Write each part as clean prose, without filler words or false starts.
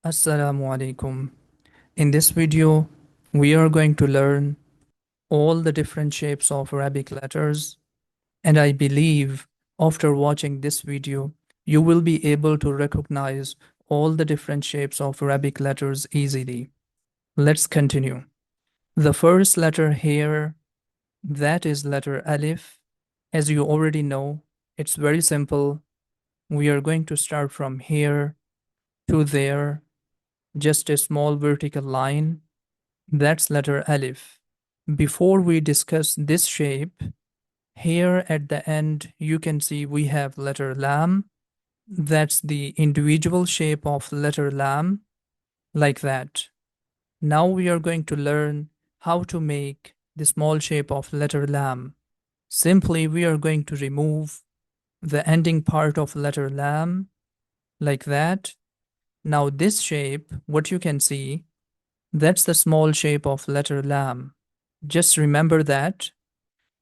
Assalamu alaikum. In this video, we are going to learn all the different shapes of Arabic letters, and I believe after watching this video, you will be able to recognize all the different shapes of Arabic letters easily. Let's continue. The first letter here, that is letter Alif. As you already know, it's very simple. We are going to start from here to there, just a small vertical line. That's letter Alif. Before we discuss this shape, here at the end you can see we have letter Lam. That's the individual shape of letter Lam, like that. Now we are going to learn how to make the small shape of letter Lam. Simply we are going to remove the ending part of letter Lam, like that. Now this shape, what you can see, that's the small shape of letter Lam. Just remember that.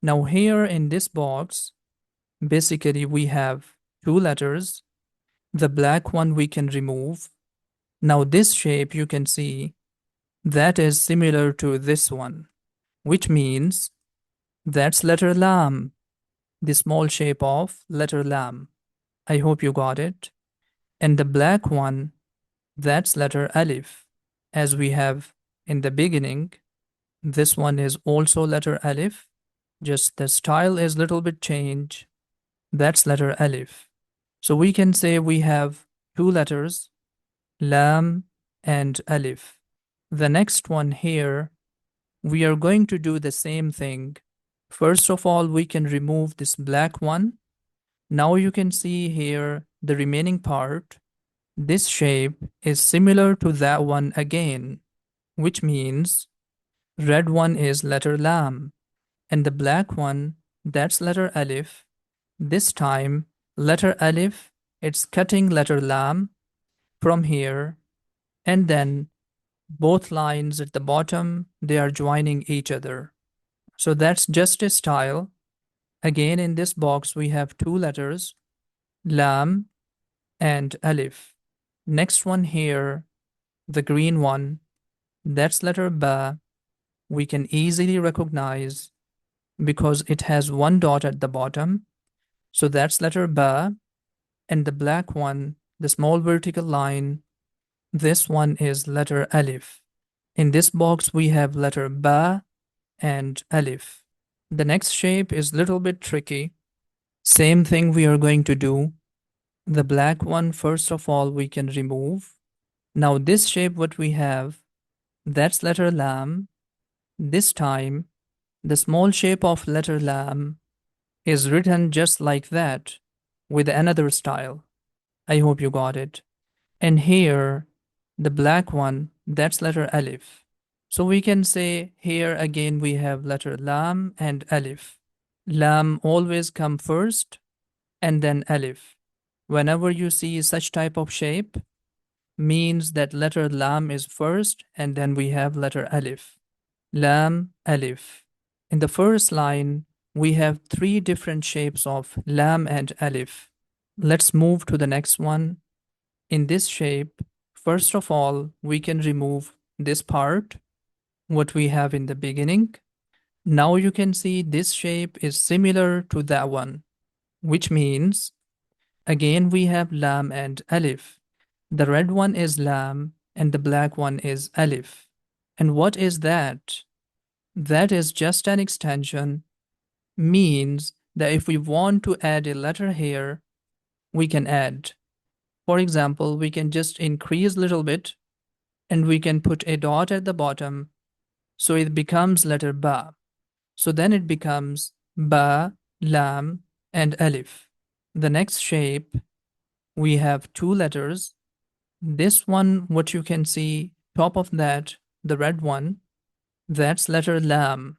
Now here in this box, basically we have two letters. The black one we can remove. Now this shape you can see, that is similar to this one, which means that's letter Lam, the small shape of letter Lam. I hope you got it. And the black one, that's letter Alif. As we have in the beginning, this one is also letter Alif, just the style is little bit changed. That's letter Alif. So we can say we have two letters, Lam and Alif. The next one here, we are going to do the same thing. First of all, we can remove this black one. Now you can see here the remaining part. This shape is similar to that one again, which means red one is letter Lam, and the black one, that's letter Alif. This time, letter Alif, it's cutting letter Lam from here, and then both lines at the bottom, they are joining each other. So that's just a style. Again, in this box, we have two letters, Lam and Alif. Next one here, the green one, that's letter Ba. We can easily recognize because it has one dot at the bottom. So that's letter Ba. And the black one, the small vertical line, this one is letter Alif. In this box, we have letter Ba and Alif. The next shape is little bit tricky. Same thing we are going to do. The black one, first of all, we can remove. Now this shape what we have, that's letter Lam. This time, the small shape of letter Lam is written just like that, with another style. I hope you got it. And here, the black one, that's letter Alif. So we can say here again we have letter Lam and Alif. Lam always come first and then Alif. Whenever you see such type of shape, means that letter Lam is first and then we have letter Alif. Lam, Alif. In the first line, we have three different shapes of Lam and Alif. Let's move to the next one. In this shape, first of all, we can remove this part, what we have in the beginning. Now you can see this shape is similar to that one, which means, again, we have Lam and Alif. The red one is Lam and the black one is Alif. And what is that? That is just an extension, means that if we want to add a letter here, we can add. For example, we can just increase a little bit and we can put a dot at the bottom. So it becomes letter Ba. So then it becomes Ba, Lam, and Alif. The next shape, we have two letters. This one, what you can see, top of that, the red one, that's letter Lam,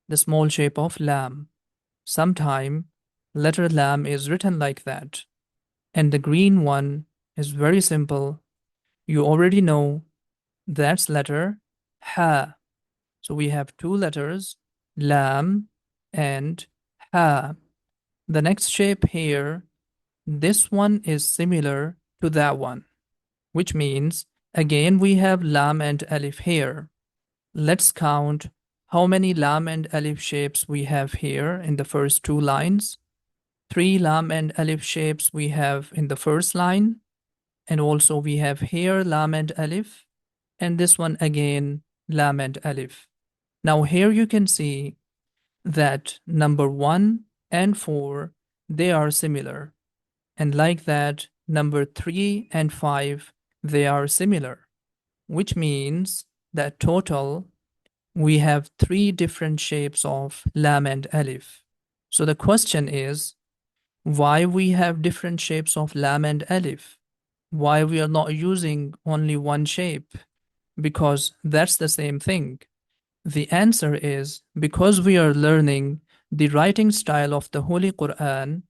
the small shape of Lam. Sometime, letter Lam is written like that. And the green one is very simple. You already know that's letter Ha. So we have two letters, Lam and Ha. The next shape here, this one is similar to that one, which means Again, we have Lam and Alif here. Let's count how many Lam and Alif shapes we have here in the first two lines. 3 Lam and Alif shapes we have in the first line. And also we have here Lam and Alif. And this one again, Lam and Alif. Now here you can see that number 1 and 4, they are similar. And like that, number 3 and 5, they are similar. Which means that total, we have 3 different shapes of Lam and Alif. So the question is, why we have different shapes of Lam and Alif? Why we are not using only one shape? Because that's the same thing. The answer is because we are learning the writing style of the Holy Quran.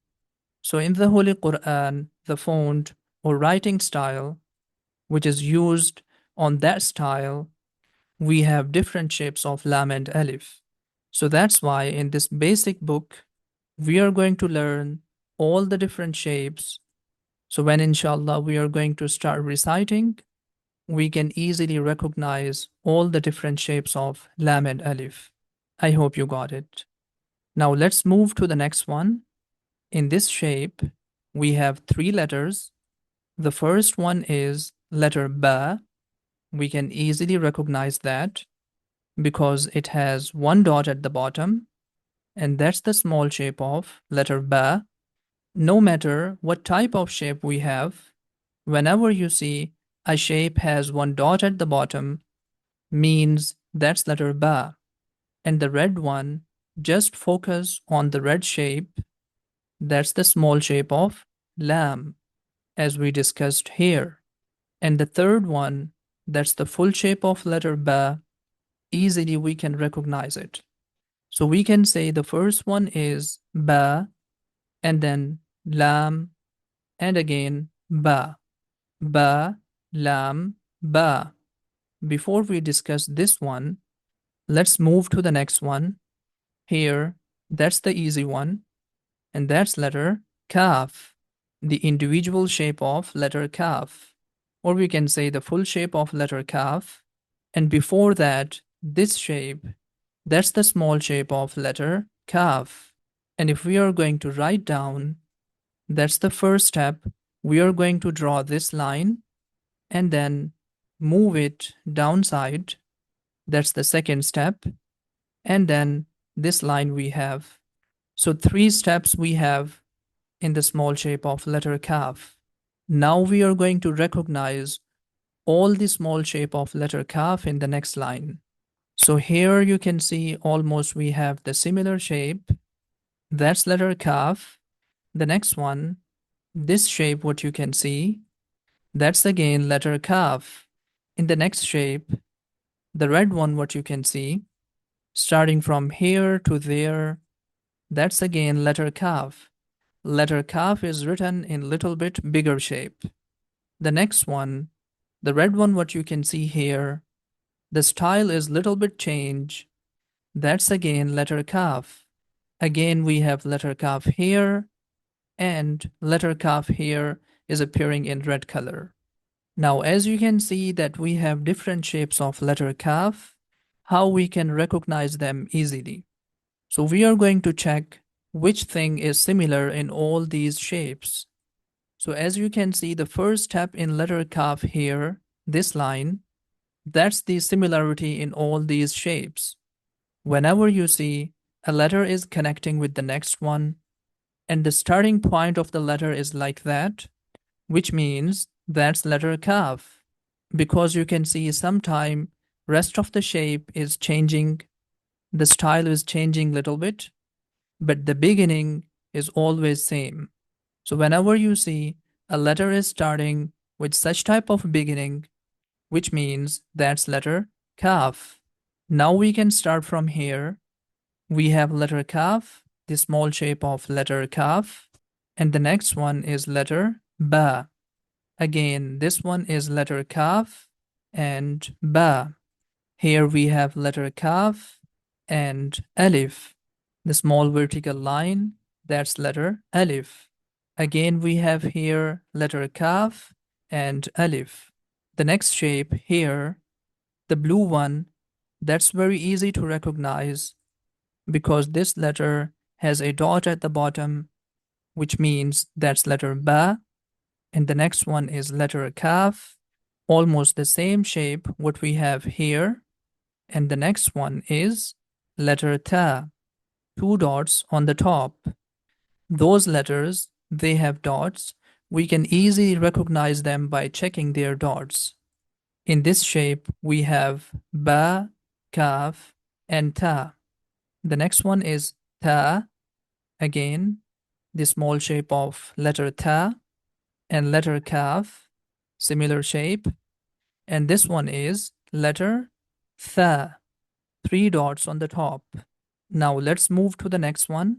So in the Holy Quran, the font or writing style, which is used on that style, we have different shapes of Lam and Alif. So that's why in this basic book, we are going to learn all the different shapes. So when inshallah we are going to start reciting, we can easily recognize all the different shapes of Lam and Alif. I hope you got it. Now let's move to the next one. In this shape, we have 3 letters. The first one is letter Ba. We can easily recognize that because it has 1 dot at the bottom, and that's the small shape of letter Ba. No matter what type of shape we have, whenever you see a shape has 1 dot at the bottom, means that's letter Ba. And the red one, just focus on the red shape. That's the small shape of Lam, as we discussed here. And the third one, that's the full shape of letter Ba. Easily we can recognize it. So we can say the first one is Ba, and then Lam, and again Ba. Ba, Lam, Ba. Before we discuss this one, let's move to the next one. Here, that's the easy one, and that's letter Kaf, the individual shape of letter Kaf, or we can say the full shape of letter Kaf. And before that, this shape, that's the small shape of letter Kaf. And if we are going to write down, that's the first step. We are going to draw this line and then move it downside. That's the second step. And then this line we have. So 3 steps we have in the small shape of letter Kaf. Now we are going to recognize all the small shape of letter Kaf in the next line. So here you can see almost we have the similar shape. That's letter Kaf. The next one, this shape, what you can see, that's again letter Kaf. In the next shape, the red one, what you can see, starting from here to there, that's again letter Kaf. Letter Kaf is written in little bit bigger shape. The next one, the red one, what you can see here, the style is little bit change. That's again letter Kaf. Again, we have letter Kaf here, and letter Kaf here is appearing in red color. Now, as you can see that we have different shapes of letter Kaf, how we can recognize them easily. So we are going to check which thing is similar in all these shapes. So as you can see, the first step in letter Kaf here, this line, that's the similarity in all these shapes. Whenever you see a letter is connecting with the next one, and the starting point of the letter is like that, which means that's letter Kaf. Because you can see sometime rest of the shape is changing, the style is changing little bit, but the beginning is always same. So whenever you see a letter is starting with such type of beginning, which means that's letter Kaf. Now we can start from here. We have letter Kaf, the small shape of letter Kaf, and the next one is letter Ba. Again, this one is letter Kaf and Ba. Here we have letter Kaf and Alif. The small vertical line, that's letter Alif. Again, we have here letter Kaf and Alif. The next shape here, the blue one, that's very easy to recognize because this letter has a dot at the bottom, which means that's letter ba, and the next one is letter kaf, almost the same shape what we have here, and the next one is letter ta, two dots on the top. Those letters, they have dots. We can easily recognize them by checking their dots. In this shape, we have ba, kaf, and ta. The next one is ta, again, the small shape of letter ta, and letter kaf, similar shape. And this one is letter tha, three dots on the top. Now let's move to the next one.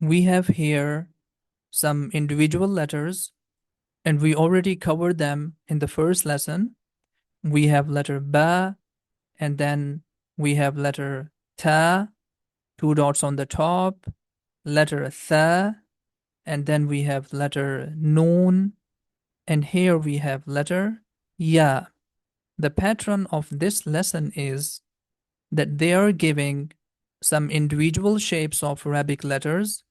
We have here some individual letters, and we already covered them in the first lesson. We have letter ba, and then we have letter ta, two dots on the top, letter tha, and then we have letter noon, and here we have letter ya. The pattern of this lesson is that they are giving some individual shapes of Arabic letters,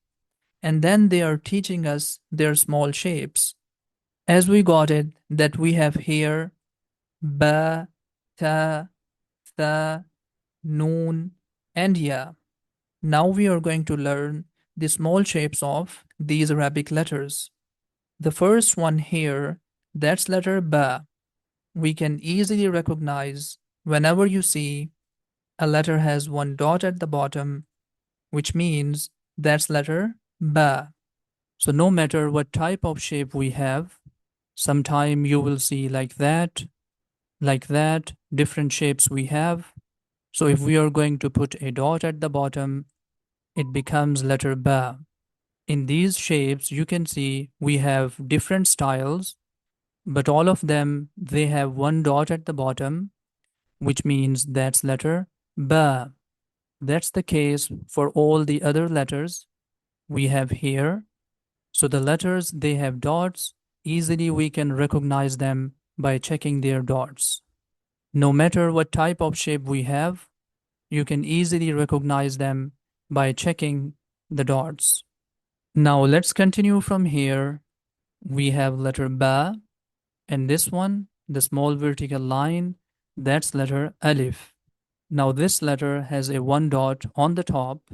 and then they are teaching us their small shapes. As we got it, that we have here ba, ta, tha, noon, and ya. Now we are going to learn the small shapes of these Arabic letters. The first one here, that's letter ba. We can easily recognize whenever you see a letter has one dot at the bottom, which means that's letter ba. So no matter what type of shape we have, sometime you will see like that, different shapes we have. So if we are going to put a dot at the bottom, it becomes letter ba. In these shapes, you can see we have different styles, but all of them, they have one dot at the bottom, which means that's letter ba. That's the case for all the other letters we have here. So the letters, they have dots. Easily we can recognize them by checking their dots. No matter what type of shape we have, you can easily recognize them by checking the dots. Now let's continue from here. We have letter ba, and this one, the small vertical line, that's letter alif. Now this letter has a one dot on the top,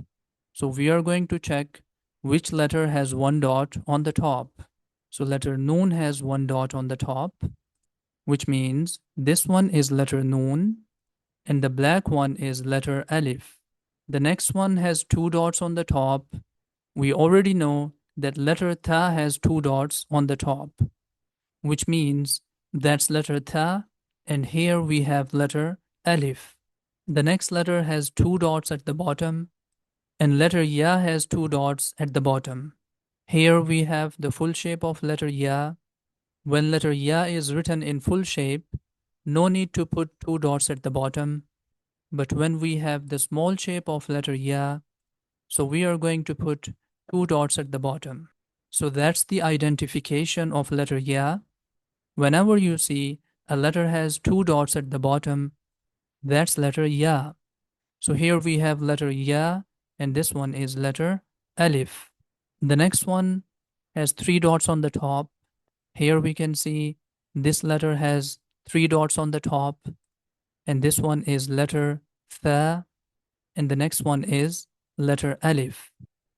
so we are going to check which letter has one dot on the top. So letter noon has one dot on the top, which means this one is letter noon, and the black one is letter alif. The next one has two dots on the top. We already know that letter ta has two dots on the top, which means that's letter ta, and here we have letter alif. The next letter has two dots at the bottom, and letter ya has two dots at the bottom. Here we have the full shape of letter ya. When letter ya is written in full shape, no need to put two dots at the bottom. But when we have the small shape of letter ya, so we are going to put two dots at the bottom. So that's the identification of letter ya. Whenever you see a letter has two dots at the bottom, that's letter ya. So here we have letter ya, and this one is letter alif. The next one has three dots on the top. Here we can see this letter has three dots on the top, and this one is letter tha, and the next one is letter alif.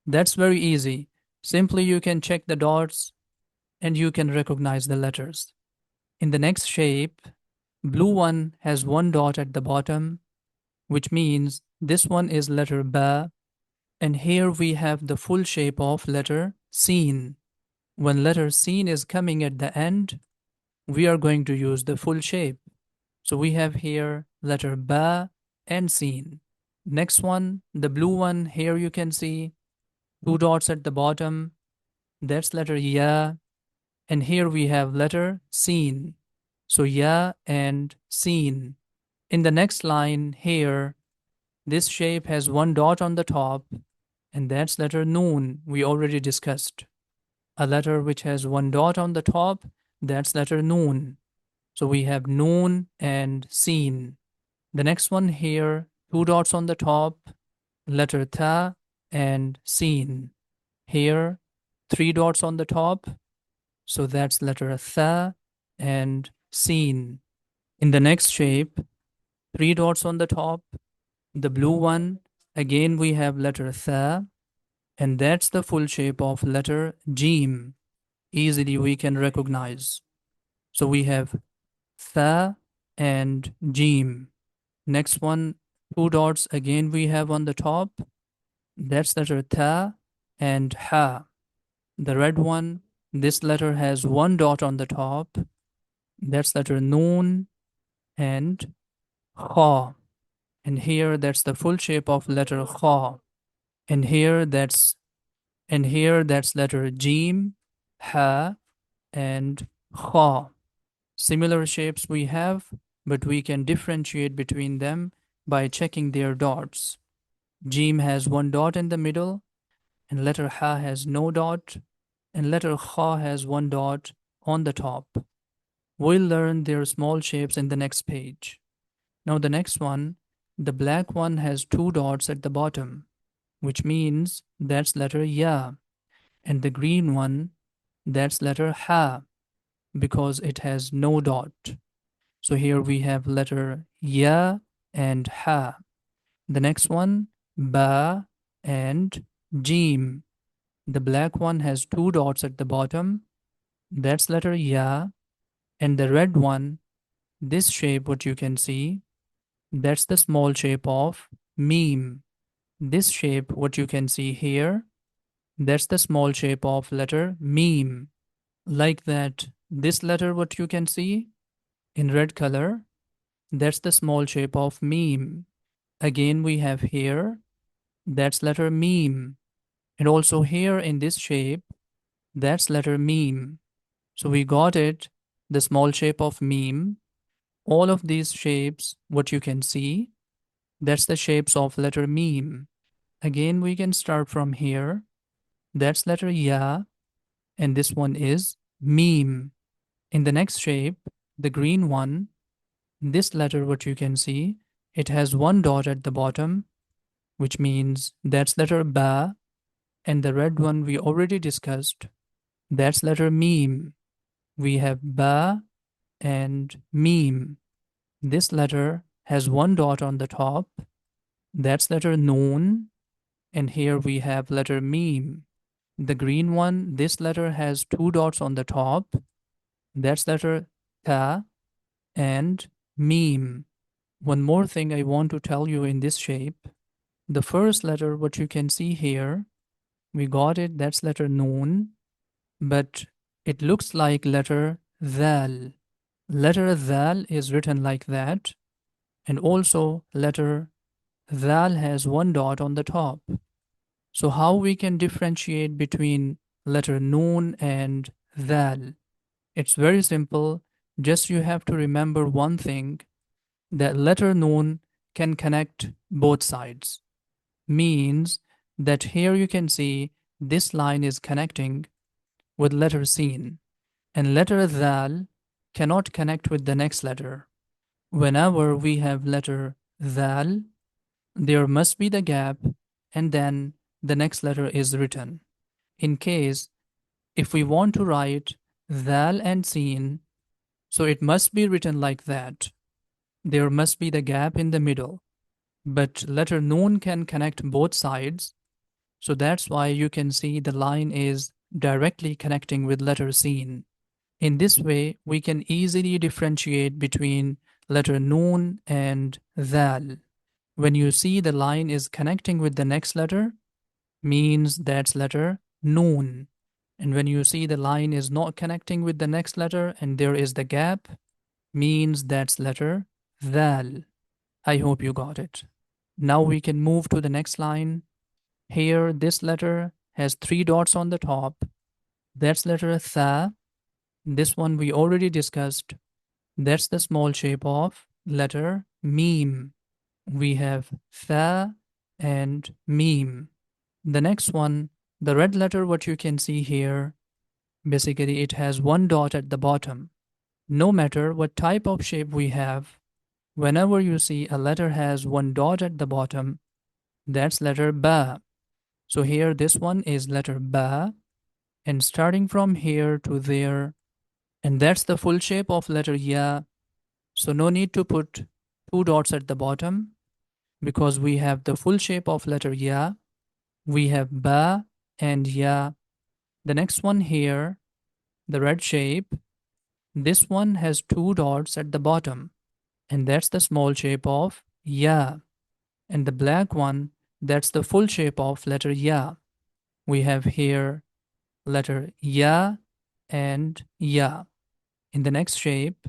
That's very easy. Simply you can check the dots and you can recognize the letters. In the next shape, blue one has one dot at the bottom, which means this one is letter ba, and here we have the full shape of letter Sheen. When letter Sheen is coming at the end, we are going to use the full shape. So we have here letter ba and Sheen. Next one, the blue one, here you can see two dots at the bottom. That's letter ya. And here we have letter Sheen. So ya and Sheen. In the next line here, this shape has one dot on the top, and that's letter noon we already discussed. A letter which has one dot on the top, that's letter noon. So we have noon and seen. The next one here, two dots on the top, letter ta and seen. Here, three dots on the top, so that's letter tha and seen. In the next shape, three dots on the top, the blue one, again we have letter tha, and that's the full shape of letter Jeem. Easily we can recognize. So we have tha and Jeem. Next one, two dots again we have on the top. That's letter ta and ha. The red one, this letter has one dot on the top. That's letter noon and kha. And here that's the full shape of letter kha. And here that's letter Jeem, ha, and kha. Similar shapes we have, but we can differentiate between them by checking their dots. Jeem has one dot in the middle, and letter ha has no dot, and letter kha has one dot on the top. We'll learn their small shapes in the next page. Now the next one, the black one has two dots at the bottom, which means that's letter ya, and the green one, that's letter ha, because it has no dot. So here we have letter ya and ha. The next one, ba and jeem. The black one has two dots at the bottom. That's letter ya. And the red one, this shape, what you can see, that's the small shape of Meem. This shape, what you can see here, that's the small shape of letter Meem. Like that, this letter, what you can see in red color, that's the small shape of Meem. Again, we have here, that's letter Meem. And also here in this shape, that's letter Meem. So we got it, the small shape of Meem. All of these shapes, what you can see, that's the shapes of letter Meem. Again, we can start from here. That's letter Ya, and this one is Meem. In the next shape, the green one, this letter, what you can see, it has one dot at the bottom, which means that's letter Ba, and the red one we already discussed, that's letter Meem. We have Ba and Meem. This letter has one dot on the top, that's letter Noon, and here we have letter Meem. The green one, this letter has two dots on the top, that's letter Ta and Meem. One more thing I want to tell you in this shape, the first letter, what you can see here, we got it, that's letter Noon, but it looks like letter Dhal. Letter Dhal is written like that, and also letter Dhal has one dot on the top. So how we can differentiate between letter Noon and Dhal? It's very simple. Just you have to remember one thing, that letter Noon can connect both sides. Means that here you can see this line is connecting with letter Seen, and letter Dhal cannot connect with the next letter. Whenever we have letter Dhal, there must be the gap, and then the next letter is written. In case, if we want to write Dhal and Seen, so it must be written like that. There must be the gap in the middle. But letter Noon can connect both sides, so that's why you can see the line is directly connecting with letter Seen. In this way, we can easily differentiate between letter Noon and Dhal. When you see the line is connecting with the next letter, means that's letter Noon. And when you see the line is not connecting with the next letter and there is the gap, means that's letter Dhal. I hope you got it. Now we can move to the next line. Here, this letter has three dots on the top. That's letter Tha. This one we already discussed. That's the small shape of letter Meem. We have Tha and Meem. The next one, the red letter, what you can see here, basically it has one dot at the bottom. No matter what type of shape we have, whenever you see a letter has one dot at the bottom, that's letter ba. So here this one is letter ba, and starting from here to there, and that's the full shape of letter ya. So no need to put two dots at the bottom because we have the full shape of letter ya. We have ba and ya. The next one here, the red shape, this one has two dots at the bottom, and that's the small shape of ya. And the black one, that's the full shape of letter ya. We have here letter ya and ya. In the next shape,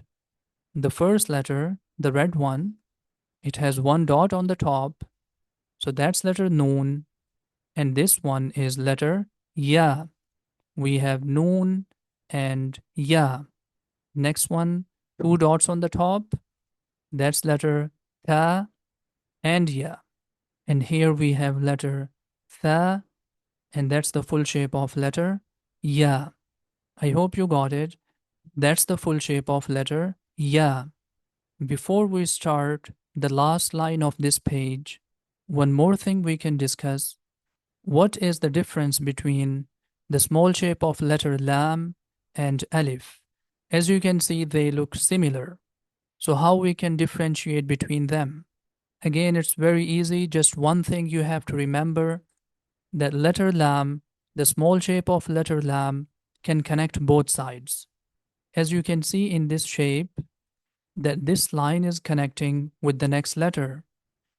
the first letter, the red one, it has one dot on the top, so that's letter noon, and this one is letter ya. We have noon and ya. Next one, two dots on the top, that's letter ta and ya. And here we have letter tha, and that's the full shape of letter ya. I hope you got it. That's the full shape of letter ya. Before we start the last line of this page, one more thing we can discuss. What is the difference between the small shape of letter lam and alif? As you can see, they look similar. So how we can differentiate between them? Again, it's very easy. Just one thing you have to remember, that letter lam, the small shape of letter lam, can connect both sides. As you can see in this shape, that this line is connecting with the next letter.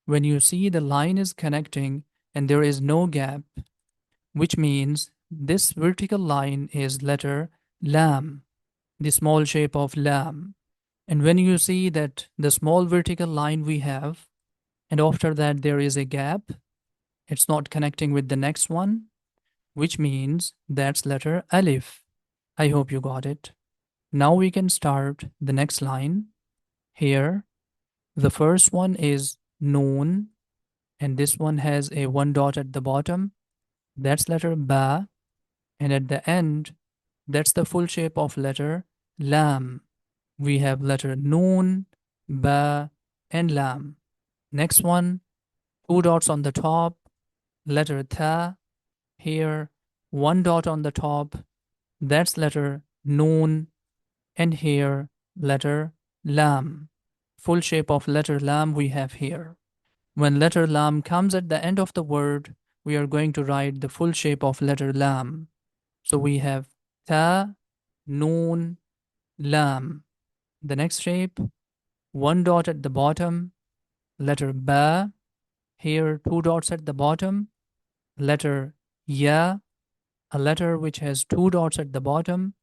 When you see the line is connecting and there is no gap, which means this vertical line is letter lam, the small shape of lam. And when you see that the small vertical line we have, and after that there is a gap, it's not connecting with the next one, which means that's letter alif. I hope you got it. Now we can start the next line. Here, the first one is noon, and this one has a one dot at the bottom. That's letter ba, and at the end, that's the full shape of letter lam. We have letter noon, ba, and lam. Next one, two dots on the top, letter tha. Here, one dot on the top, that's letter noon, and here, letter lam. Full shape of letter lam we have here. When letter lam comes at the end of the word, we are going to write the full shape of letter lam. So we have ta, noon, lam. The next shape, one dot at the bottom, letter ba. Here, two dots at the bottom, letter ya, a letter which has two dots at the bottom,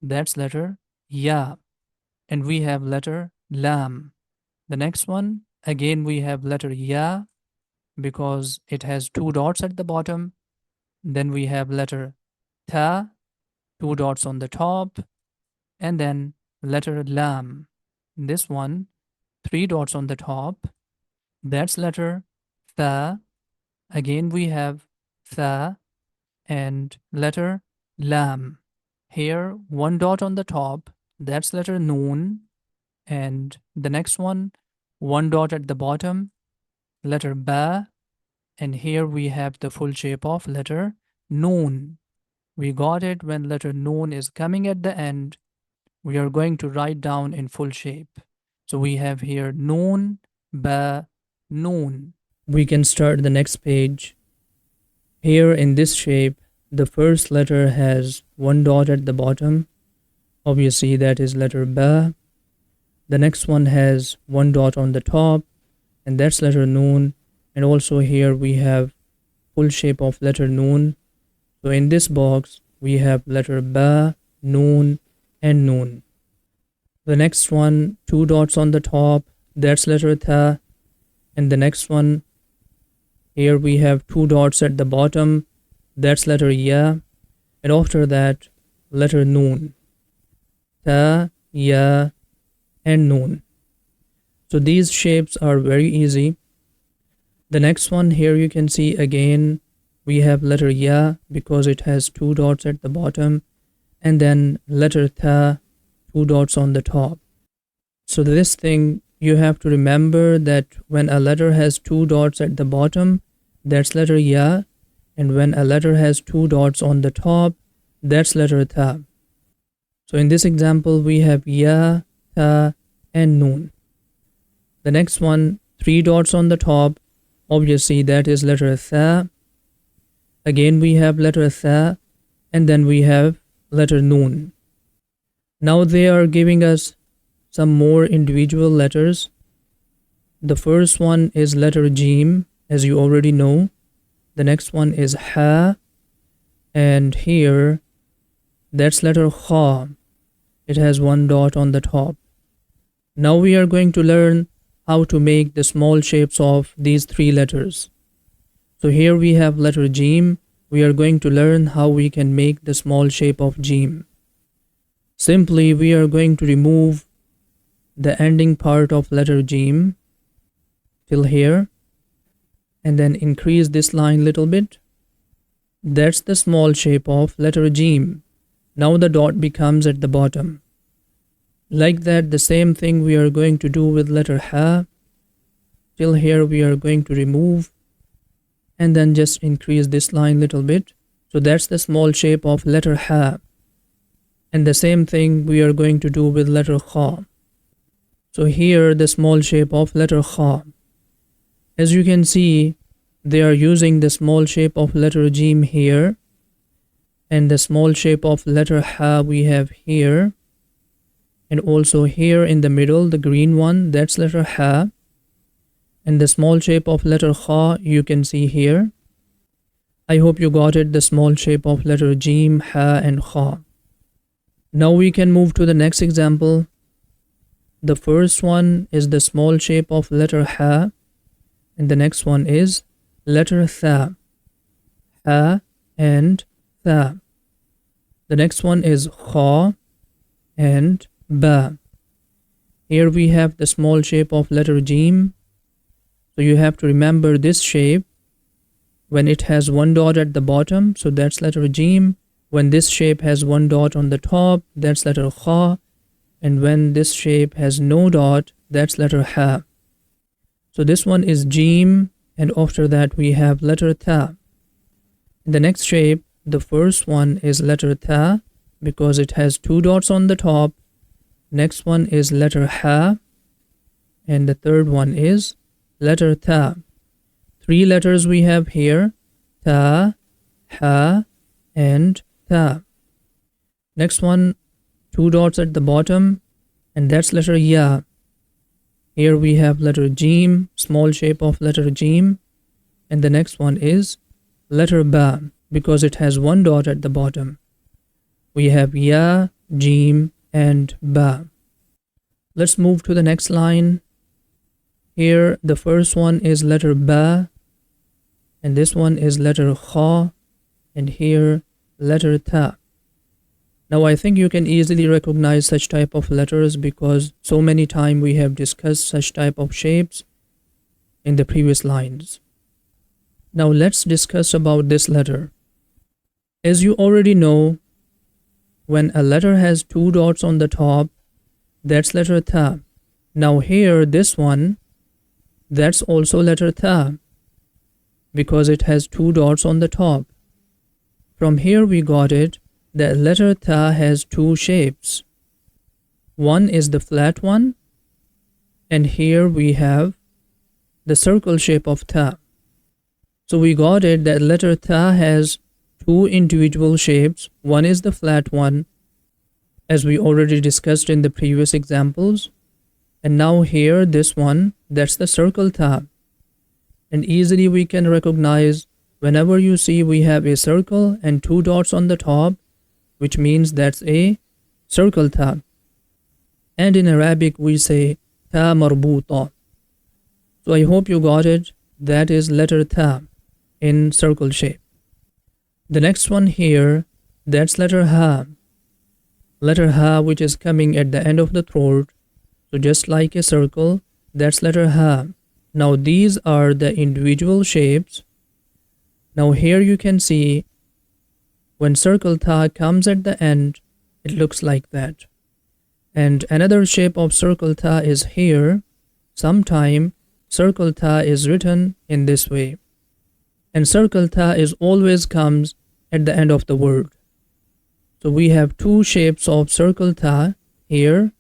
that's letter ya. And we have letter lam. The next one, again we have letter ya because it has two dots at the bottom. Then we have letter ta, two dots on the top, and then letter lam. This one, three dots on the top. That's letter tha. Again we have tha and letter lam. Here, one dot on the top. That's letter noon. And the next one dot at the bottom, letter ba, and here we have the full shape of letter noon. We got it. When letter noon is coming at the end, we are going to write down in full shape. So we have here noon, ba, noon. We can start the next page. Here in this shape, the first letter has one dot at the bottom. Obviously that is letter ba. The next one has one dot on the top, and that's letter noon. And also here we have full shape of letter noon. So in this box, we have letter ba, noon, and noon. The next one, two dots on the top, that's letter tha. And the next one, here we have two dots at the bottom, that's letter ya. And after that, letter noon. Ta, ya, and noon. So these shapes are very easy. The next one here you can see again we have letter ya because it has two dots at the bottom, and then letter tha, two dots on the top. So this thing you have to remember, that when a letter has two dots at the bottom, that's letter ya, and when a letter has two dots on the top, that's letter ta. So in this example, we have ya, ta, and noon. The next one, three dots on the top, obviously that is letter tha. Again, we have letter tha, and then we have letter noon. Now they are giving us some more individual letters. The first one is letter Jim, as you already know. The next one is Ha, and here that's letter Kha. It has one dot on the top. Now we are going to learn how to make the small shapes of these three letters. So here we have letter Jim. We are going to learn how we can make the small shape of Jim. Simply, we are going to remove the ending part of letter Jim till here, and then increase this line little bit. That's the small shape of letter Jim. Now the dot becomes at the bottom. Like that, the same thing we are going to do with letter Ha. Till here we are going to remove, and then just increase this line little bit. So that's the small shape of letter Ha. And the same thing we are going to do with letter Kha. So here the small shape of letter Kha. As you can see, they are using the small shape of letter Jim here, and the small shape of letter Ha we have here, and also here in the middle, the green one, that's letter Ha, and the small shape of letter Kha you can see here. I hope you got it, the small shape of letter Jim, Ha, and Kha. Now we can move to the next example. The first one is the small shape of letter Ha, and the next one is letter Tha. Ha and Tha. The next one is Kha and Ba. Here we have the small shape of letter Jim. So you have to remember this shape when it has one dot at the bottom, so that's letter Jim. When this shape has one dot on the top, that's letter Kha. And when this shape has no dot, that's letter Ha. So this one is Jim, and after that we have letter Ta. The next shape, the first one is letter Ta because it has two dots on the top. Next one is letter Ha, and the third one is letter Ta. Three letters we have here, Ta, Ha, and Ta. Next one, two dots at the bottom, and that's letter Ya. Here we have letter Jim, small shape of letter Jim, and the next one is letter Ba because it has one dot at the bottom. We have Ya, Jim, and Ba. Let's move to the next line. Here the first one is letter Ba, and this one is letter Kha, and here letter Ta. Now I think you can easily recognize such type of letters because so many times we have discussed such type of shapes in the previous lines. Now let's discuss about this letter. As you already know, when a letter has two dots on the top, that's letter Ta. Now here, this one, that's also letter Ta because it has two dots on the top. From here we got it that letter Ta has two shapes. One is the flat one, and here we have the circle shape of Ta. So we got it that letter Ta has two individual shapes. One is the flat one, as we already discussed in the previous examples. And now here, this one, that's the circle Ta. And easily we can recognize whenever you see we have a circle and two dots on the top, which means that's a circle Ta. And in Arabic we say Ta marbuta. So I hope you got it. That is letter Ta in circle shape. The next one here, that's letter Ha. Letter Ha, which is coming at the end of the throat. So just like a circle, that's letter Ha. Now these are the individual shapes. Now here you can see when circle Ta comes at the end, it looks like that. And another shape of circle ta is here. Sometime circle ta is written in this way. And circle ta is always comes at the end of the word. So we have two shapes of circle ta here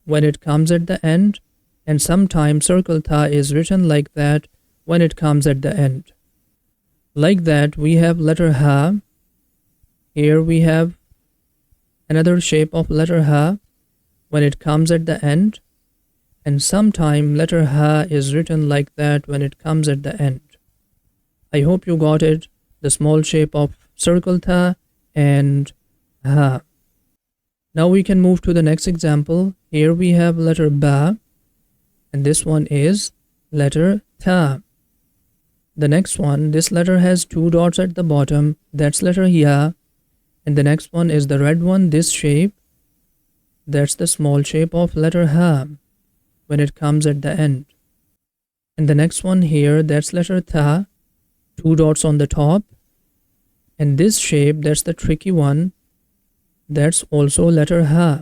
when it comes at the end, and sometimes circle ta is written like that when it comes at the end. Like that, we have letter ha. Here we have another shape of letter ha when it comes at the end, and sometimes letter ha is written like that when it comes at the end. I hope you got it, the small shape of circle ta and ha. Now we can move to the next example. Here we have letter ba, and this one is letter ta. The next one, this letter has two dots at the bottom, that's letter ya. And the next one is the red one, this shape, that's the small shape of letter ha when it comes at the end. And the next one here, that's letter ta, two dots on the top. And this shape, that's the tricky one, that's also letter ha.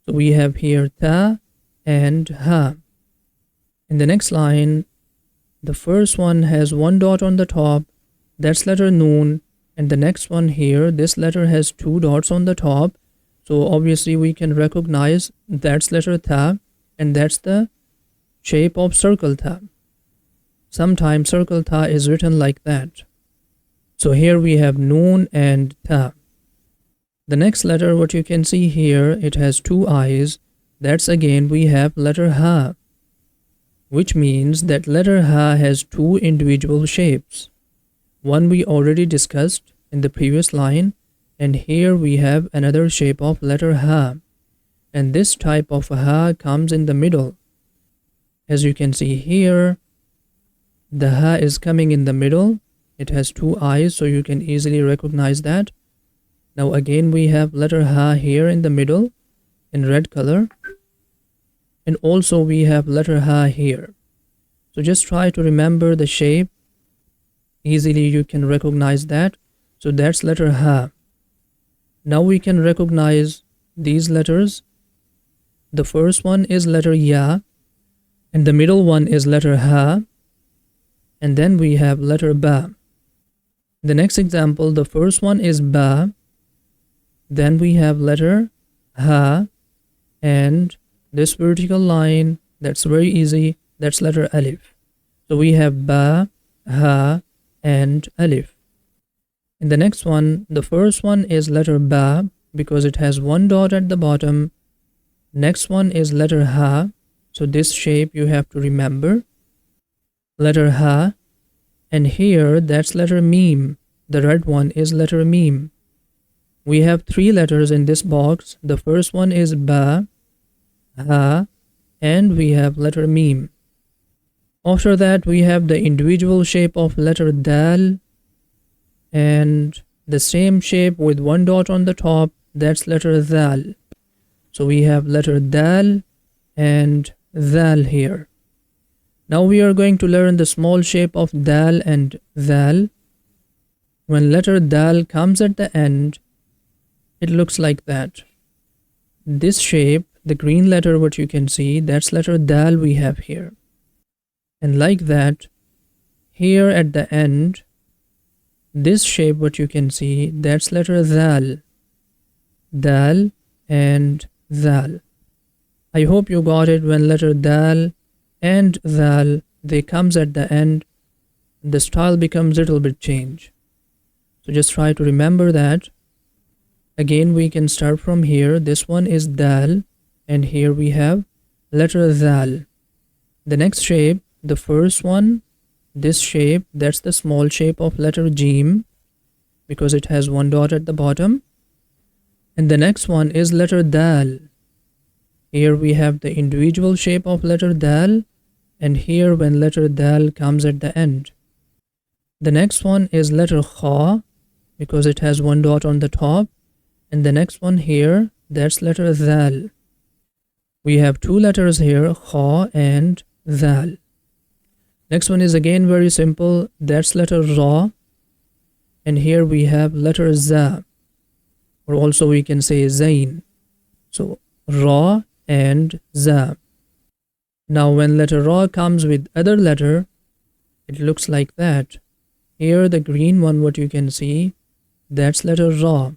So we have here ta and ha. In the next line, the first one has one dot on the top, that's letter noon. And the next one here, this letter has two dots on the top. So obviously we can recognize that's letter ta, and that's the shape of circle ta. Sometimes circle ta is written like that. So here we have noon and ta. The next letter, what you can see here, it has two eyes. That's again we have letter ha, which means that letter ha has two individual shapes. One we already discussed in the previous line, and here we have another shape of letter ha, and this type of ha comes in the middle. As you can see here, the ha is coming in the middle. It has two eyes, so you can easily recognize that. Now again we have letter ha here in the middle in red color, and also we have letter ha here. So just try to remember the shape. Easily you can recognize that. So that's letter ha. Now we can recognize these letters. The first one is letter ya, and the middle one is letter ha, and then we have letter ba. The next example, the first one is ba, then we have letter ha, and this vertical line, that's very easy, that's letter alif. So we have ba, ha, and alif. In the next one, the first one is letter ba because it has one dot at the bottom. Next one is letter ha, so this shape you have to remember, letter ha. And here that's letter Meem, the red one is letter Meem. We have three letters in this box. The first one is ba, ha, and we have letter Meem. After that we have the individual shape of letter dal, and the same shape with one dot on the top, that's letter dal. So we have letter dal and dal here. Now we are going to learn the small shape of dal and dal. When letter dal comes at the end, it looks like that. This shape, the green letter what you can see, that's letter dal we have here. And like that, here at the end, this shape what you can see, that's letter dal. Dal and dal. I hope you got it. When letter dal and dal, they comes at the end, the style becomes a little bit change. So just try to remember that. Again, we can start from here. This one is dal, and here we have letter dal. The next shape, the first one, this shape, that's the small shape of letter Jeem because it has one dot at the bottom. And the next one is letter dal. Here we have the individual shape of letter dal, and here when letter dal comes at the end. The next one is letter Kha because it has one dot on the top, and the next one here, that's letter Dal. We have two letters here, Kha and Dal. Next one is again very simple, that's letter Ra, and here we have letter Za, or also we can say Zain. So Ra and Za. Now when letter Ra comes with other letter, it looks like that. Here the green one, what you can see, that's letter Ra.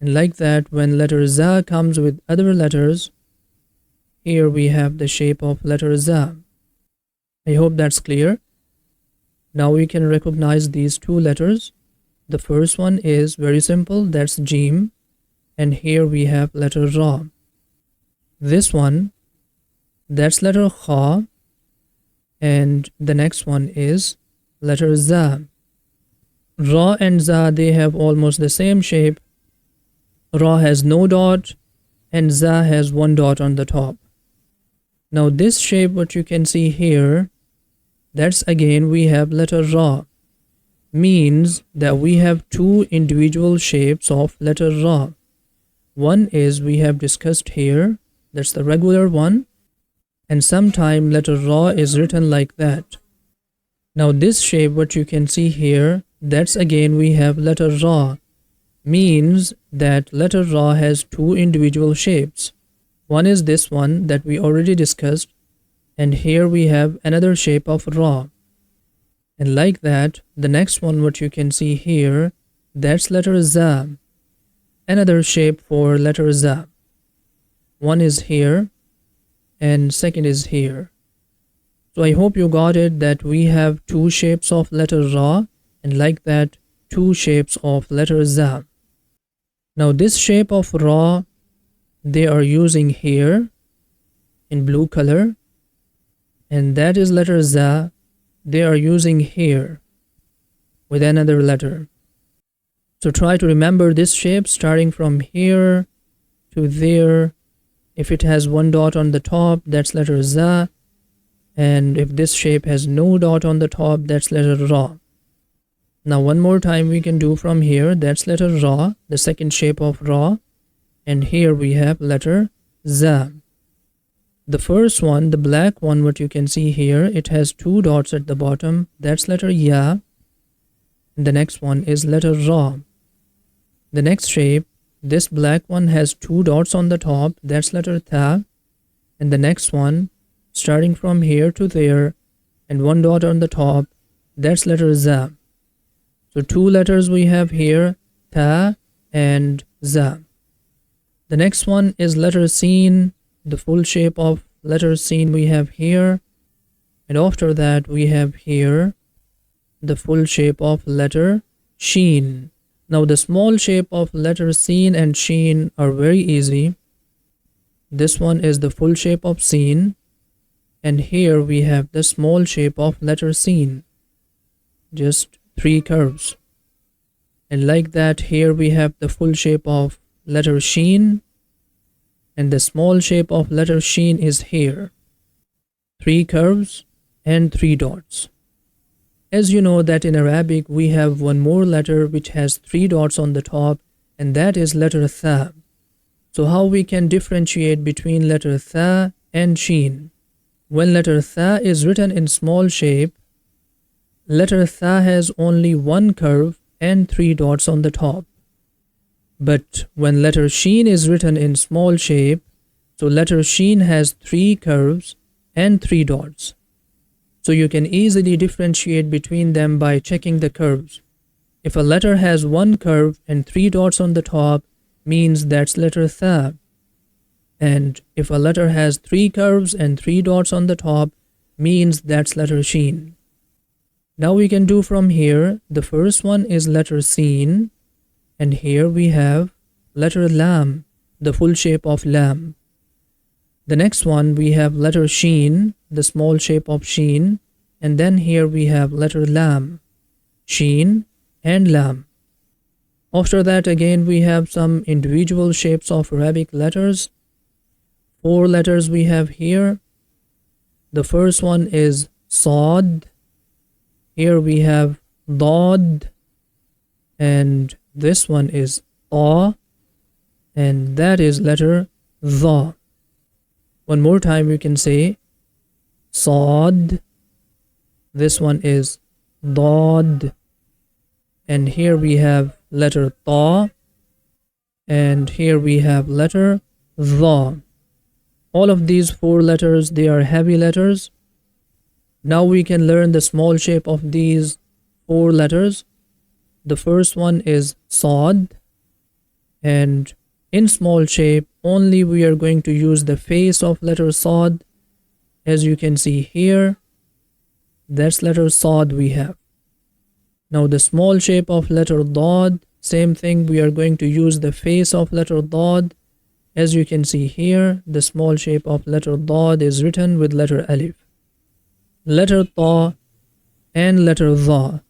And like that, when letter Za comes with other letters, here we have the shape of letter Za. I hope that's clear. Now we can recognize these two letters. The first one is very simple, that's Jim. And here we have letter Ra. This one, that's letter Kha. And the next one is letter Za. Ra and Za, they have almost the same shape. Ra has no dot and Za has one dot on the top. Now this shape, what you can see here, that's again we have letter Ra. Means that we have two individual shapes of letter Ra. One is we have discussed here, that's the regular one. And sometime letter Ra is written like that. Now this shape, what you can see here, that's again we have letter Ra. Means that letter Ra has two individual shapes. One is this one that we already discussed, and here we have another shape of Ra. And like that, the next one what you can see here, that's letter Za. Another shape for letter Za. One is here and second is here. So I hope you got it that we have two shapes of letter Ra, and like that, two shapes of letter Za. Now this shape of Ra, they are using here in blue color, and that is letter Za, they are using here with another letter. So try to remember this shape starting from here to there. If it has one dot on the top, that's letter Za. And if this shape has no dot on the top, that's letter Ra. Now one more time we can do from here, that's letter Ra, the second shape of Ra. And here we have letter Za. The first one, the black one, what you can see here, it has two dots at the bottom, that's letter Ya. And the next one is letter Ra. The next shape, this black one has two dots on the top, that's letter Ta. And the next one, starting from here to there, and one dot on the top, that's letter Za. So two letters we have here, Ta and Za. The next one is letter Sheen, the full shape of letter Sheen we have here. And after that we have here the full shape of letter Sheen. Now the small shape of letter Sheen and Sheen are very easy. This one is the full shape of Sheen, and here we have the small shape of letter Sheen. Just three curves. And like that, here we have the full shape of letter Sheen, and the small shape of letter Sheen is here. Three curves and three dots. As you know that in Arabic we have one more letter which has three dots on the top, and that is letter Tha. So how we can differentiate between letter Tha and Sheen? When letter Tha is written in small shape, letter Tha has only one curve and three dots on the top. But when letter Sheen is written in small shape, so letter Sheen has three curves and three dots. So you can easily differentiate between them by checking the curves. If a letter has one curve and three dots on the top, means that's letter Tha. And if a letter has three curves and three dots on the top, means that's letter Sheen. Now we can do from here, the first one is letter Sheen, and here we have letter Lam, the full shape of Lam. The next one we have letter Sheen, the small shape of Sheen, and then here we have letter Lam, Sheen and Lam. After that again we have some individual shapes of Arabic letters. Four letters we have here. The first one is Sad. Here we have Dad, and this one is Ta, and that is letter Dha. One more time we can say Sad. This one is Dad, and here we have letter Ta, and here we have letter Dha. All of these four letters, they are heavy letters. Now we can learn the small shape of these four letters. The first one is Sad, and in small shape only we are going to use the face of letter Sad. As you can see here, that's letter Sad we have. Now the small shape of letter Dad, same thing, we are going to use the face of letter Dad. As you can see here, the small shape of letter Dad is written with letter Alif. Letter Ta and letter Dha,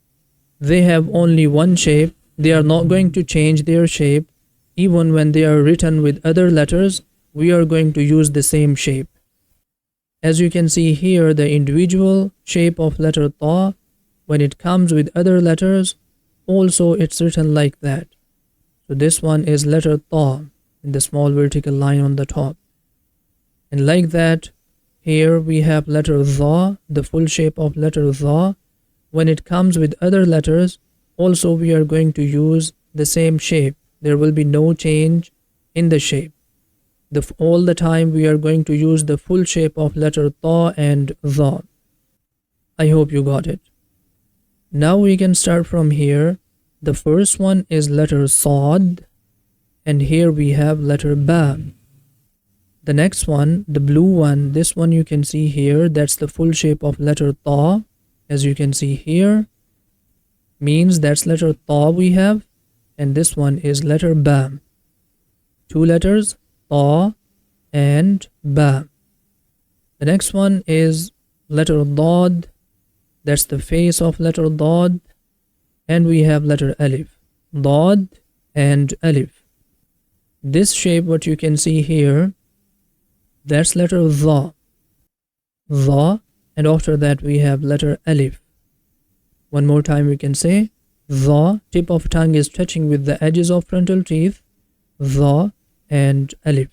they have only one shape. They are not going to change their shape. Even when they are written with other letters, we are going to use the same shape. As you can see here, the individual shape of letter Ta, when it comes with other letters, also it's written like that. So this one is letter Ta in the small vertical line on the top. And like that, here we have letter Dha, the full shape of letter Dha. When it comes with other letters, also we are going to use the same shape. There will be no change in the shape. All the time we are going to use the full shape of letter Ta and Dha. I hope you got it. Now we can start from here. The first one is letter Sad, and here we have letter Ba. The next one, the blue one, this one you can see here, that's the full shape of letter Ta. As you can see here, means that's letter Ta we have, and this one is letter Ba. Two letters, Ta and Ba. The next one is letter Dad, that's the face of letter Dad, and we have letter Alif. Dad and Alif. This shape, what you can see here, that's letter Dha. Dha, and after that we have letter Alif. One more time we can say Dha, tip of tongue is touching with the edges of frontal teeth, Dha and Alif.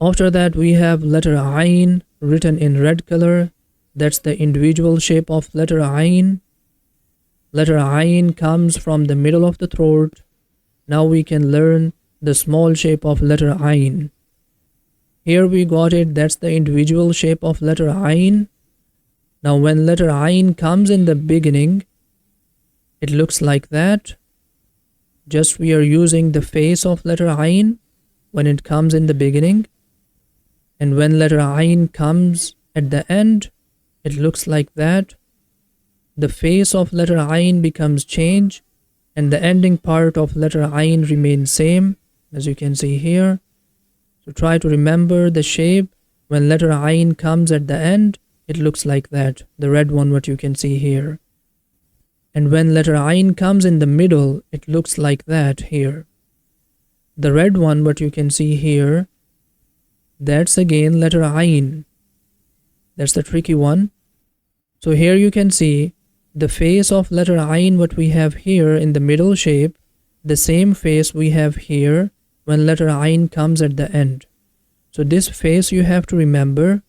After that we have letter Ain written in red color. That's the individual shape of letter Ain. Letter Ain comes from the middle of the throat. Now we can learn the small shape of letter Ain. Here we got it, that's the individual shape of letter Ain. Now when letter Ain comes in the beginning, it looks like that. Just we are using the face of letter Ain when it comes in the beginning. And when letter Ain comes at the end, it looks like that. The face of letter Ain becomes changed, and the ending part of letter Ain remains same, as you can see here. So try to remember the shape. When letter Ain comes at the end, it looks like that, the red one what you can see here. And when letter Ain comes in the middle, it looks like that here. The red one what you can see here, that's again letter Ain. That's the tricky one. So here you can see the face of letter Ain what we have here in the middle shape, the same face we have here when letter Ain comes at the end. So this face you have to remember.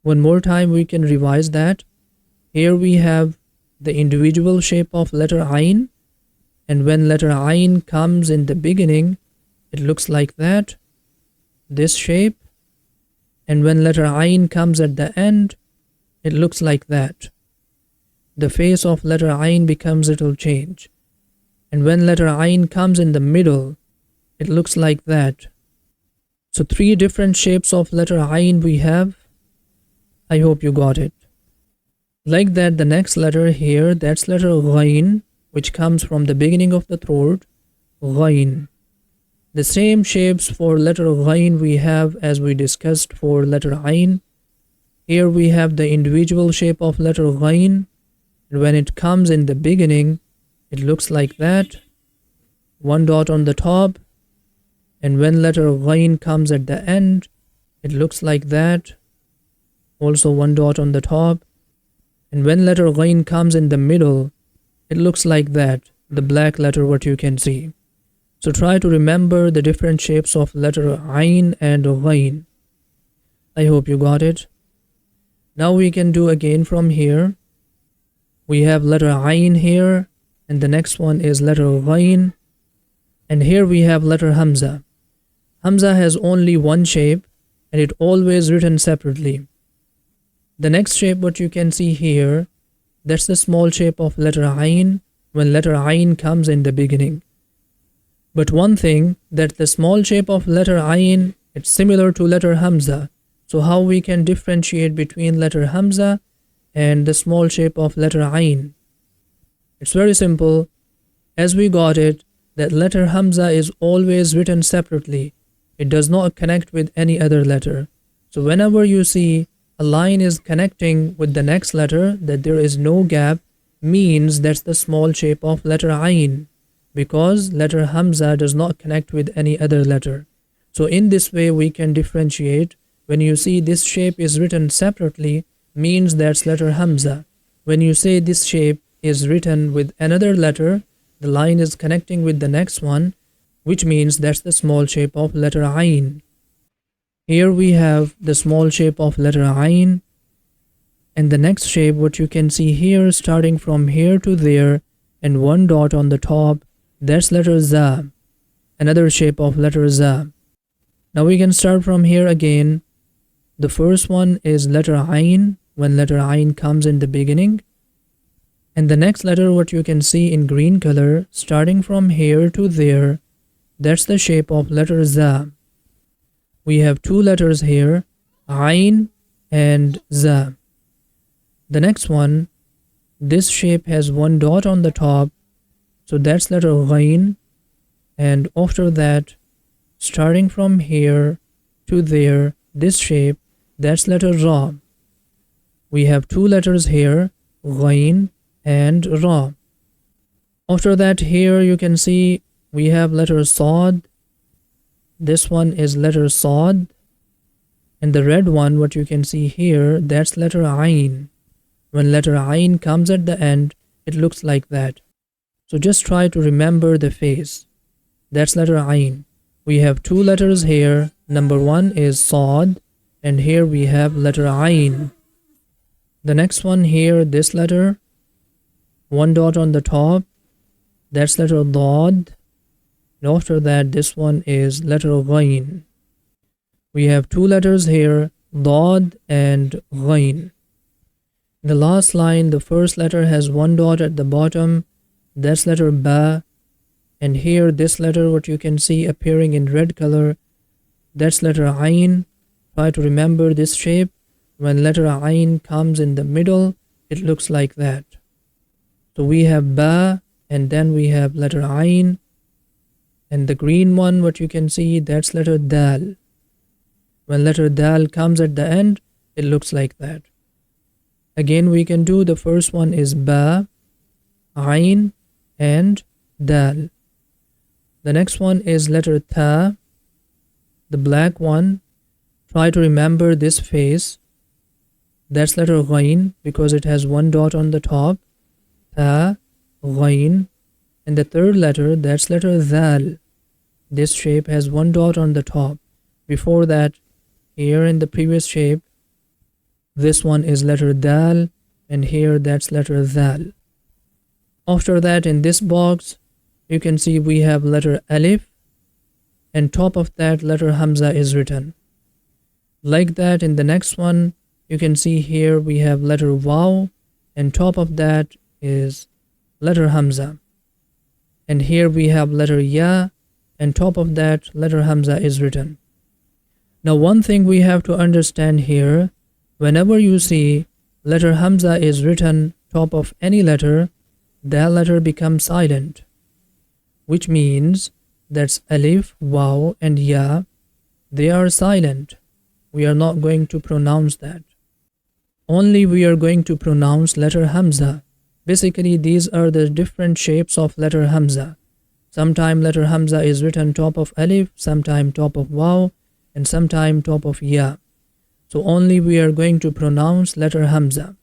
One more time we can revise that. Here we have the individual shape of letter Ain, and when letter Ain comes in the beginning, it looks like that, this shape. And when letter Ain comes at the end, it looks like that. The face of letter Ain becomes little change. And when letter Ain comes in the middle, it looks like that. So three different shapes of letter Ain we have. I hope you got it. Like that, the next letter here, that's letter Ghain, which comes from the beginning of the throat, Ghain. The same shapes for letter Ghain we have as we discussed for letter Ain. Here we have the individual shape of letter Ghain, and when it comes in the beginning, it looks like that. One dot on the top, and when letter Ghain comes at the end, it looks like that. Also one dot on the top. And when letter Ghain comes in the middle, it looks like that, the black letter what you can see. So try to remember the different shapes of letter Ain and Ghain. I hope you got it. Now we can do again from here. We have letter Ain here, and the next one is letter Ghain. And here we have letter Hamza. Hamza has only one shape and it always written separately. The next shape what you can see here, that's the small shape of letter Ain when letter Ain comes in the beginning. But one thing, that the small shape of letter Ain, it's similar to letter Hamza. So how we can differentiate between letter Hamza and the small shape of letter Ain? It's very simple. As we got it, that letter Hamza is always written separately. It does not connect with any other letter. So whenever you see a line is connecting with the next letter, that there is no gap, means that's the small shape of letter Ain, because letter Hamza does not connect with any other letter. So in this way we can differentiate. When you see this shape is written separately, means that's letter Hamza. When you say this shape is written with another letter, the line is connecting with the next one, which means that's the small shape of letter Ain. Here we have the small shape of letter Ain, and the next shape what you can see here, starting from here to there and one dot on the top, that's letter Za, another shape of letter Za. Now we can start from here again. The first one is letter Ain when letter Ain comes in the beginning, and the next letter what you can see in green color, starting from here to there, that's the shape of letter Za. We have two letters here, Ain and Za. The next one, this shape has one dot on the top, so that's letter Ghain, and after that, starting from here to there, this shape, that's letter Ra. We have two letters here, Ghain and Ra. After that, here you can see we have letter Sad. This one is letter Sad, and the red one what you can see here, that's letter Ain. When letter Ain comes at the end, it looks like that. So just try to remember the face. That's letter Ain. We have two letters here. Number one is Sad, and here we have letter Ain. The next one here, this letter, one dot on the top, that's letter Dad. And after that, this one is letter Ghain. We have two letters here, Dad and Ghain. The last line, the first letter has one dot at the bottom, that's letter Ba. And here, this letter, what you can see appearing in red color, that's letter Ain. Try to remember this shape. When letter Ain comes in the middle, it looks like that. So we have Ba, and then we have letter Ain. And the green one, what you can see, that's letter Dal. When letter Dal comes at the end, it looks like that. Again, we can do the first one is Ba, Ain, and Dal. The next one is letter Ta, the black one. Try to remember this face. That's letter Ghain because it has one dot on the top. Ta, Ghain. And the third letter, that's letter Zal. This shape has one dot on the top. Before that, here in the previous shape, this one is letter Dal, and here that's letter Zal. After that, in this box, you can see we have letter Alif, and top of that letter Hamza is written. Like that, in the next one, you can see here we have letter Waw, and top of that is letter Hamza. And here we have letter Ya, and top of that letter Hamza is written. Now one thing we have to understand here, whenever you see letter Hamza is written top of any letter, that letter becomes silent, which means that's Alif, Waw, and Ya, they are silent. We are not going to pronounce that. Only we are going to pronounce letter Hamza. Basically, these are the different shapes of letter Hamza. Sometime letter Hamza is written top of Alif, sometime top of Waw, and sometime top of Ya. So only we are going to pronounce letter Hamza.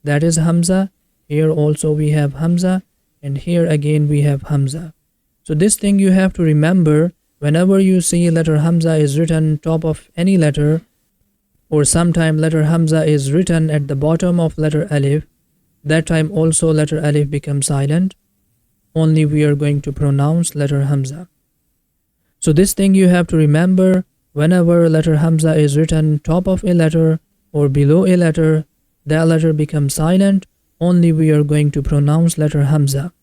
That is Hamza. Here also we have Hamza, and here again we have Hamza. So this thing you have to remember, whenever you see letter Hamza is written top of any letter, or sometime letter Hamza is written at the bottom of letter Alif, that time also letter Alif becomes silent. Only we are going to pronounce letter Hamza. So this thing you have to remember, whenever letter Hamza is written top of a letter or below a letter, that letter becomes silent. Only we are going to pronounce letter Hamza.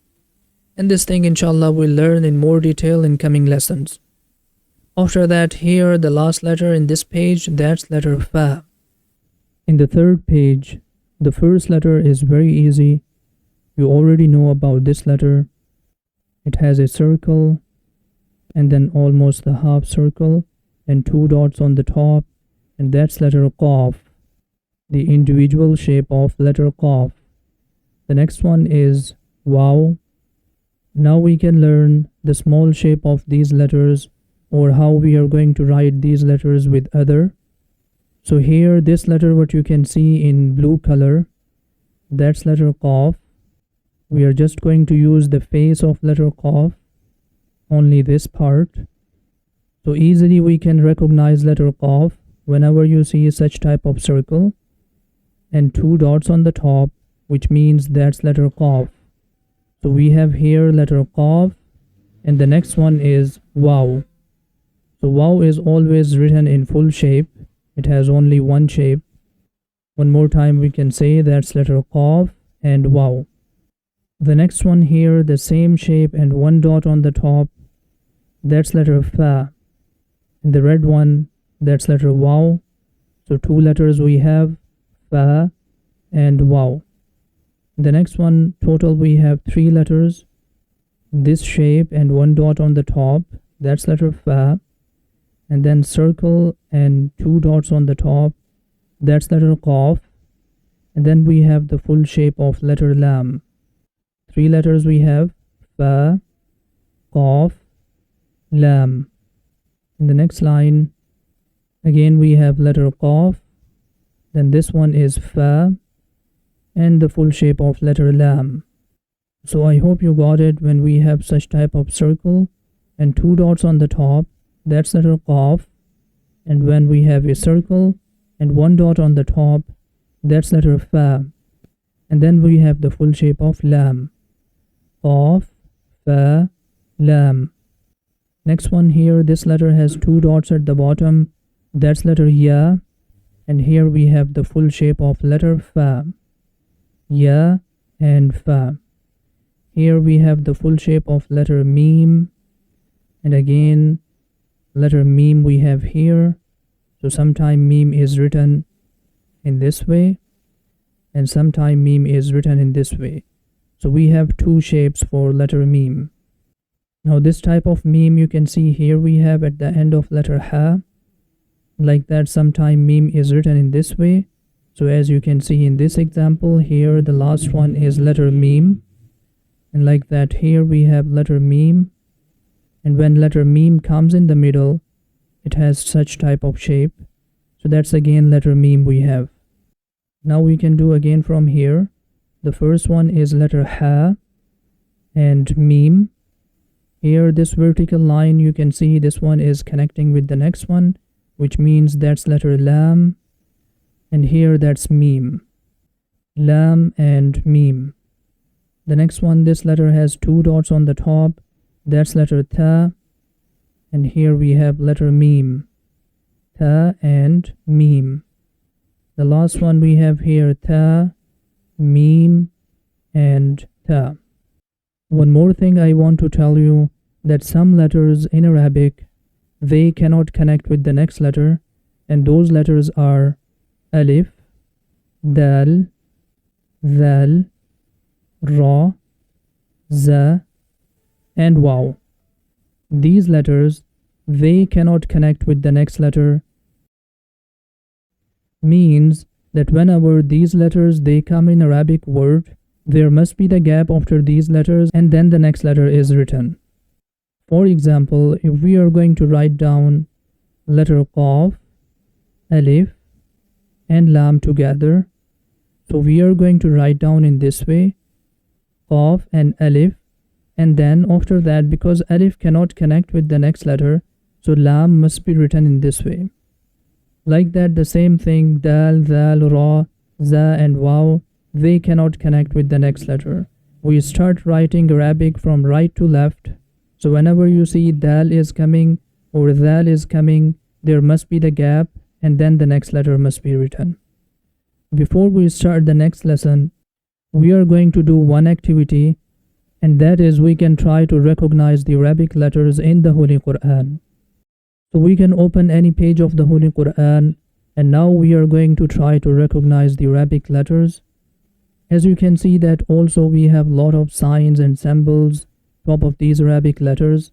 And this thing inshallah we'll learn in more detail in coming lessons. After that, here the last letter in this page, that's letter Fa. In the third page, the first letter is very easy. You already know about this letter. It has a circle and then almost a half circle and two dots on the top, and that's letter Qaf, the individual shape of letter Qaf. The next one is Waw. Now we can learn the small shape of these letters, or how we are going to write these letters with other. So here this letter what you can see in blue color, that's letter Qaf. We are just going to use the face of letter Qaf, only this part. So easily we can recognize letter Qaf whenever you see such type of circle and two dots on the top, which means that's letter Qaf. So we have here letter Qaf, and the next one is Waw. So Waw is always written in full shape. It has only one shape. One more time we can say that's letter Qaf and Waw. The next one here, the same shape and one dot on the top, that's letter Fa. And the red one, that's letter Waw. So two letters we have, Fa and Waw. The next one, total we have three letters. This shape and one dot on the top, that's letter Fa. And then circle and two dots on the top, that's letter Qaf. And then we have the full shape of letter Lam. Three letters we have, Fa, Qaf, Lam. In the next line, again we have letter Qaf. Then this one is Fa, and the full shape of letter Lam. So I hope you got it. When we have such type of circle and two dots on the top, that's letter Qaf. And when we have a circle and one dot on the top, that's letter Fa. And then we have the full shape of Lam. Qaf, Fa, Lam. Next one here, this letter has two dots at the bottom, that's letter Ya. And here we have the full shape of letter Fa. Ya and Fa. Here we have the full shape of letter Meem. And again, letter Meem we have here. So sometime Meem is written in this way, and sometime Meem is written in this way. So we have two shapes for letter Meem. Now this type of Meem you can see here we have at the end of letter Ha. Like that, sometime Meem is written in this way. So as you can see in this example here, the last one is letter Meem. And like that, here we have letter Meem. And when letter Meem comes in the middle, it has such type of shape. So that's again letter Meem we have. Now we can do again from here. The first one is letter Ha and Meem. Here this vertical line you can see this one is connecting with the next one, which means that's letter Lam. And here that's Meem. Lam and Meem. The next one, this letter has two dots on the top, that's letter Ta. And here we have letter Meem. Ta and Meem. The last one we have here, Ta, Meem and Ta. One more thing I want to tell you, that some letters in Arabic, they cannot connect with the next letter, and those letters are Alif, Dal, Zal, Ra, Za, and Waw. These letters, they cannot connect with the next letter. Means that whenever these letters they come in Arabic word, there must be the gap after these letters and then the next letter is written. For example, if we are going to write down letter Qaf, Alif, and Lam together, so we are going to write down in this way, Qaf and Alif, and then after that, because Alif cannot connect with the next letter, so Lam must be written in this way. Like that, the same thing, Dal, Zal, Ra, Za and Waw, they cannot connect with the next letter. We start writing Arabic from right to left. So whenever you see Dal is coming, or dal is coming, there must be the gap and then the next letter must be written. Before we start the next lesson, we are going to do one activity, and that is we can try to recognize the Arabic letters in the Holy Quran. So we can open any page of the Holy Quran, and now we are going to try to recognize the Arabic letters. As you can see that also we have a lot of signs and symbols top of these Arabic letters.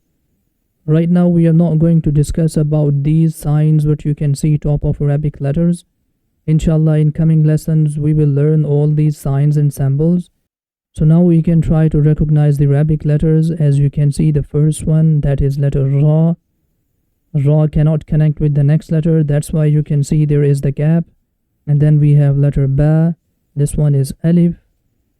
Right now we are not going to discuss about these signs what you can see top of Arabic letters. Inshallah, in coming lessons we will learn all these signs and symbols. So now we can try to recognize the Arabic letters. As you can see, the first one, that is letter Ra. Ra cannot connect with the next letter, that's why you can see there is the gap. And then we have letter Ba. This one is Alif,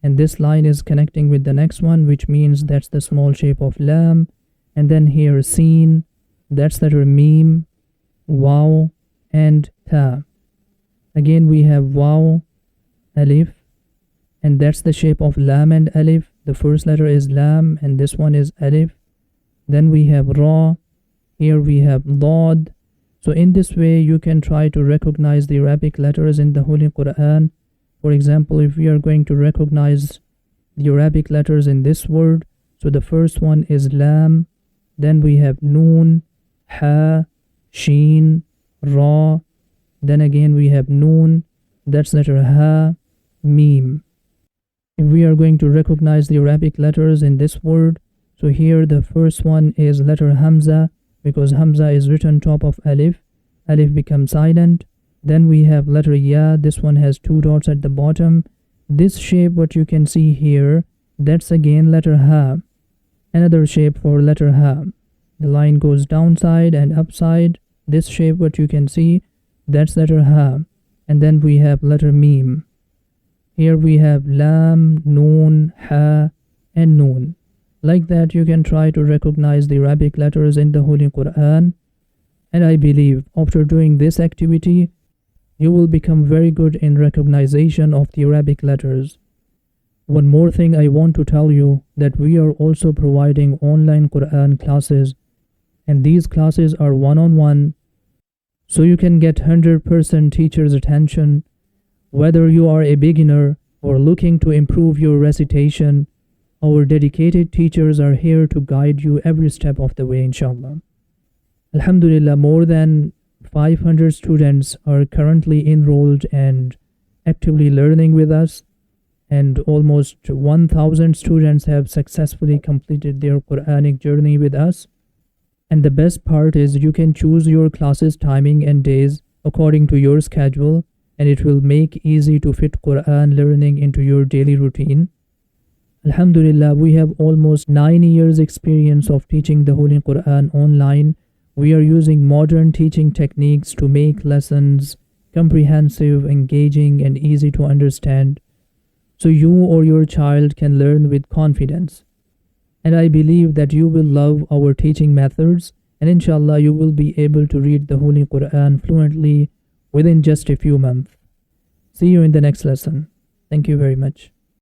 and this line is connecting with the next one, which means that's the small shape of Lam. And then here Sheen, that's letter Meem, Waw, and Ta. Again we have Waw, Alif, and that's the shape of Lam and Alif. The first letter is Lam and this one is Alif. Then we have Ra, here we have Dad. So in this way you can try to recognize the Arabic letters in the Holy Quran. For example, if we are going to recognize the Arabic letters in this word, so the first one is Lam, then we have Noon, Ha, Sheen, Ra, then again we have Noon, that's letter Ha, Meem. If we are going to recognize the Arabic letters in this word, so here the first one is letter Hamza, because Hamza is written top of Alif, Alif becomes silent. Then we have letter Ya, this one has two dots at the bottom. This shape what you can see here, that's again letter Ha, another shape for letter Ha. The line goes downside and upside. This shape what you can see, that's letter Ha. And then we have letter Meem. Here we have Lam, Noon, Ha, and Noon. Like that you can try to recognize the Arabic letters in the Holy Quran. And I believe after doing this activity, you will become very good in recognition of the Arabic letters. One more thing I want to tell you, that we are also providing online Quran classes, and these classes are one-on-one, so you can get 100% teacher's attention. Whether you are a beginner or looking to improve your recitation, our dedicated teachers are here to guide you every step of the way, inshallah. Alhamdulillah, more than 500 students are currently enrolled and actively learning with us, and almost 1,000 students have successfully completed their Quranic journey with us. And the best part is you can choose your classes timing and days according to your schedule, and it will make easy to fit Quran learning into your daily routine. Alhamdulillah, we have almost 9 years experience of teaching the Holy Quran online. We are using modern teaching techniques to make lessons comprehensive, engaging, and easy to understand, so you or your child can learn with confidence. And I believe that you will love our teaching methods, and inshallah you will be able to read the Holy Quran fluently within just a few months. See you in the next lesson. Thank you very much.